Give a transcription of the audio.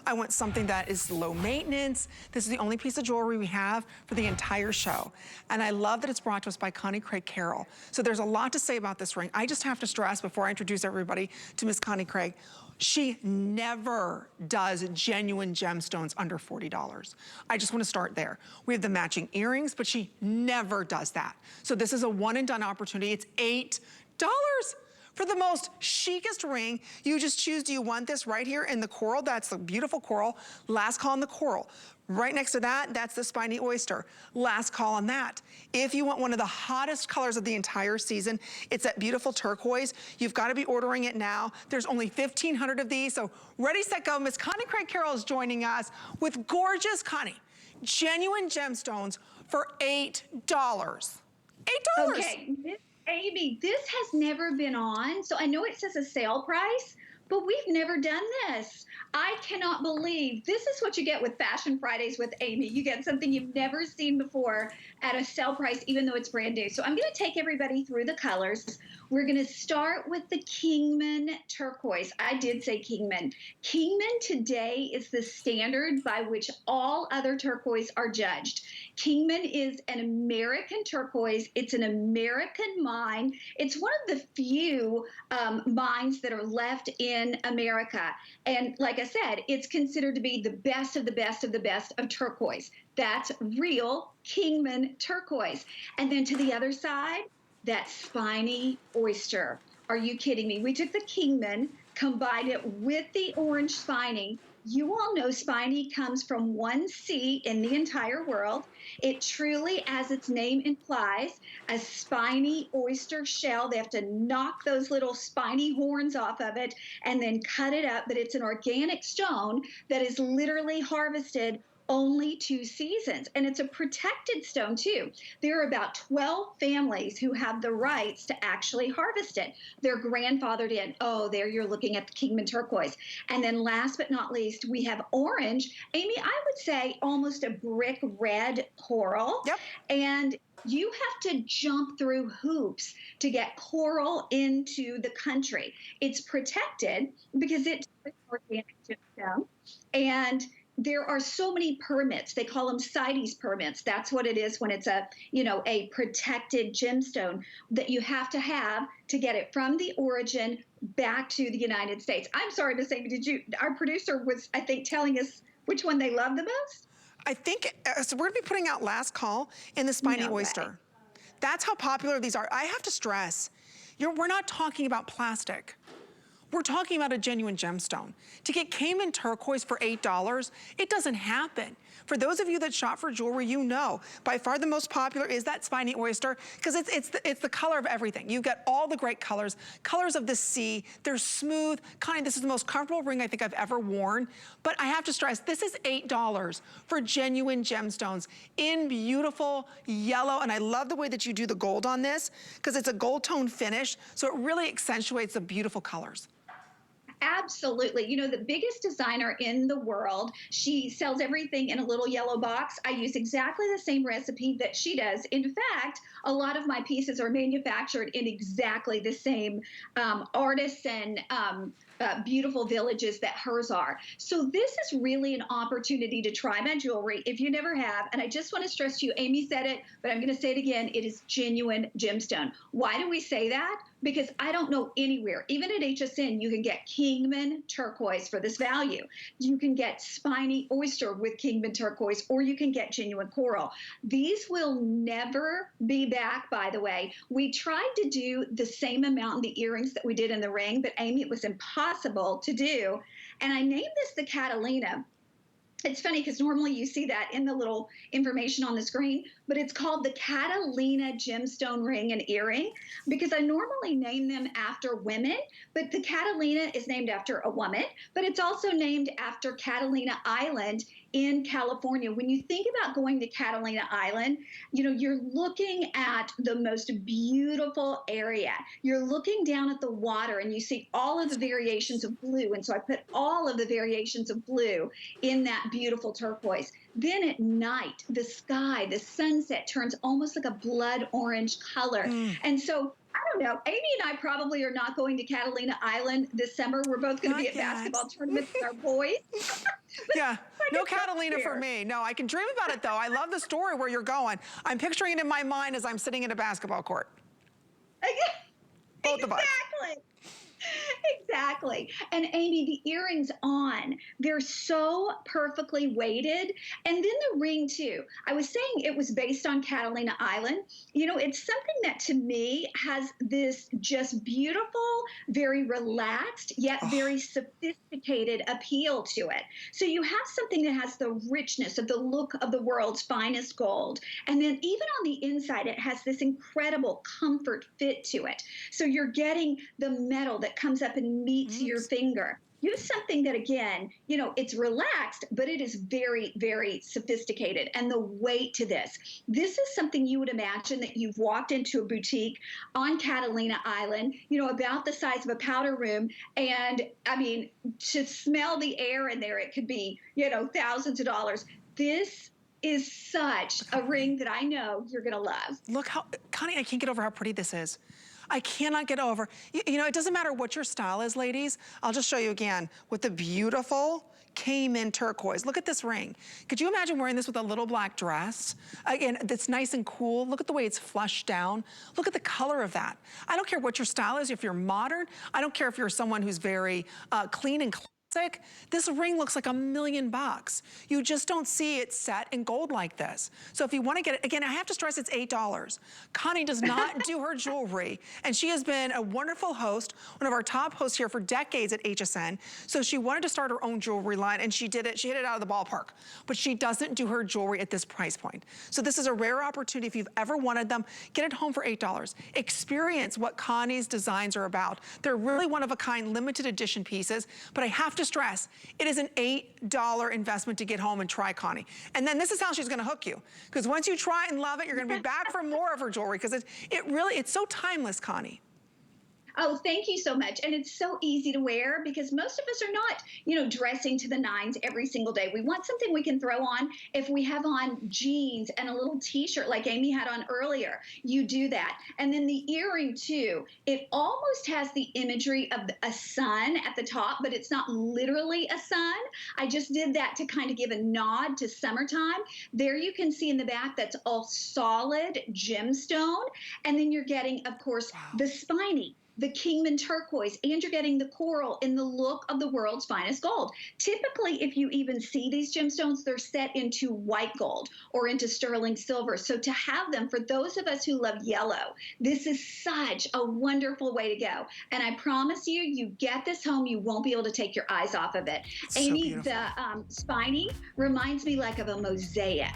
I want something that is low maintenance. This is the only piece of jewelry we have for the entire show. And I love that it's brought to us by Connie Craig Carroll. So there's a lot to say about this ring. I just have to stress before I introduce everybody to Miss Connie Craig, she never does genuine gemstones under $40. I just want to start there. We have the matching earrings, but she never does that. So this is a one and done opportunity. It's $8 for the most chicest ring. You just choose, do you want this right here in the coral? That's the beautiful coral. Last call on the coral. Right next to that, that's the Spiny Oyster. Last call on that. If you want one of the hottest colors of the entire season, it's that beautiful turquoise. You've got to be ordering it now. There's only 1,500 of these, so ready, set, go. Miss Connie Craig Carroll is joining us with gorgeous, Connie, genuine gemstones for $8. $8. Okay, Amy, this has never been on, so I know it says a sale price, but we've never done this. I cannot believe this is what you get with Fashion Fridays with Amy. You get something you've never seen before at a sale price, even though it's brand new. So I'm going to take everybody through the colors. We're going to start with the Kingman Turquoise. I did say Kingman. Kingman today is the standard by which all other turquoise are judged. Kingman is an American turquoise. It's an American mine. It's one of the few mines that are left in America. And like I said, it's considered to be the best of the best of the best of turquoise. That's real Kingman turquoise. And then to the other side, that Spiny Oyster. Are you kidding me? We took the Kingman, combined it with the orange Spiny. You all know Spiny comes from one sea in the entire world. It truly, as its name implies, a spiny oyster shell. They have to knock those little spiny horns off of it and then cut it up. But it's an organic stone that is literally harvested only 2 seasons. And it's a protected stone too. There are about 12 families who have the rights to actually harvest it. They're grandfathered in. Oh, there you're looking at the Kingman Turquoise. And then last but not least, we have orange. Amy, I would say almost a brick red coral. Yep. And you have to jump through hoops to get coral into the country. It's protected because it's organic gemstone. And there are so many permits. They call them CITES permits. That's what it is when it's a, a protected gemstone that you have to get it from the origin back to the United States. I'm sorry to say, but our producer was, I think, telling us which one they love the most? I think, so we're gonna be putting out last call in the Spiny Oyster. That's how popular these are. I have to stress, we're not talking about plastic. We're talking about a genuine gemstone. To get Kingman Turquoise for $8, it doesn't happen. For those of you that shop for jewelry, you know, by far the most popular is that Spiny Oyster, because it's the color of everything. You've got all the great colors of the sea. They're smooth. Connie, this is the most comfortable ring I think I've ever worn. But I have to stress, this is $8 for genuine gemstones in beautiful yellow. And I love the way that you do the gold on this, because it's a gold tone finish, so it really accentuates the beautiful colors. Absolutely. The biggest designer in the world, she sells everything in a little yellow box. I use exactly the same recipe that she does. In fact, a lot of my pieces are manufactured in exactly the same artisan beautiful villages that hers are. So this is really an opportunity to try my jewelry if you never have. And I just want to stress to you, Amy said it, but I'm going to say it again. It is genuine gemstone. Why do we say that? Because I don't know anywhere, even at HSN, you can get Kingman Turquoise for this value. You can get Spiny Oyster with Kingman Turquoise, or you can get genuine coral. These will never be back, by the way. We tried to do the same amount in the earrings that we did in the ring, but Amy, it was impossible to do. And I named this the Catalina. It's funny because normally you see that in the little information on the screen, but it's called the Catalina Gemstone Ring and Earring because I normally name them after women, but the Catalina is named after a woman, but it's also named after Catalina Island in California. When you think about going to Catalina Island, you're looking at the most beautiful area. You're looking down at the water and you see all of the variations of blue. And so I put all of the variations of blue in that beautiful turquoise. Then at night, the sky, the sunset turns almost like a blood orange color. And so I don't know. Amy and I probably are not going to Catalina Island this summer. We're both going to be at basketball tournaments with our boys. no Catalina for me. No, I can dream about it though. I love the story where you're going. I'm picturing it in my mind as I'm sitting in a basketball court. Both of us. Exactly. Exactly. And Amy, the earrings on, they're so perfectly weighted. And then the ring too. I was saying it was based on Catalina Island. You know, it's something that to me has this just beautiful, very relaxed, yet very sophisticated appeal to it. So you have something that has the richness of the look of the world's finest gold. And then even on the inside, it has this incredible comfort fit to it. So you're getting the metal that comes up and meets your finger. You have something that, again, you know, it's relaxed, but it is very, very sophisticated. And the weight to this is something you would imagine that you've walked into a boutique on Catalina Island, you know, about the size of a powder room. And I mean, to smell the air in there, it could be, you know, thousands of dollars. This is such a ring that I know you're going to love. Look how, Connie, I can't get over how pretty this is. I cannot get over. You know, it doesn't matter what your style is, ladies. I'll just show you again with the beautiful Kingman Turquoise. Look at this ring. Could you imagine wearing this with a little black dress? Again, that's nice and cool. Look at the way it's flushed down. Look at the color of that. I don't care what your style is, if you're modern. I don't care if you're someone who's very clean and classic. This ring looks like $1 million. You just don't see it set in gold like this. So if you want to get it, again, I have to stress it's $8. Connie does not do her jewelry, and she has been a wonderful host, one of our top hosts here for decades at HSN. So she wanted to start her own jewelry line, and she did it. She hit it out of the ballpark, but she doesn't do her jewelry at this price point. So this is a rare opportunity. If you've ever wanted them, get it home for $8. Experience what Connie's designs are about. They're really one-of-a-kind, limited edition pieces, but I have to stress, it is an $8 investment to get home and try Connie. And then this is how she's gonna hook you. Because once you try and love it, you're gonna be back for more of her jewelry, because it's so timeless, Connie. Oh, thank you so much. And it's so easy to wear because most of us are not, you know, dressing to the nines every single day. We want something we can throw on. If we have on jeans and a little t-shirt like Amy had on earlier, you do that. And then the earring too, it almost has the imagery of a sun at the top, but it's not literally a sun. I just did that to kind of give a nod to summertime. There you can see in the back, that's all solid gemstone. And then you're getting, of course, the spiny, the Kingman Turquoise, and you're getting the coral in the look of the world's finest gold. Typically, if you even see these gemstones, they're set into white gold or into sterling silver. So to have them, for those of us who love yellow, this is such a wonderful way to go. And I promise you, you get this home, you won't be able to take your eyes off of it. It's Amy, so the spiny reminds me like of a mosaic.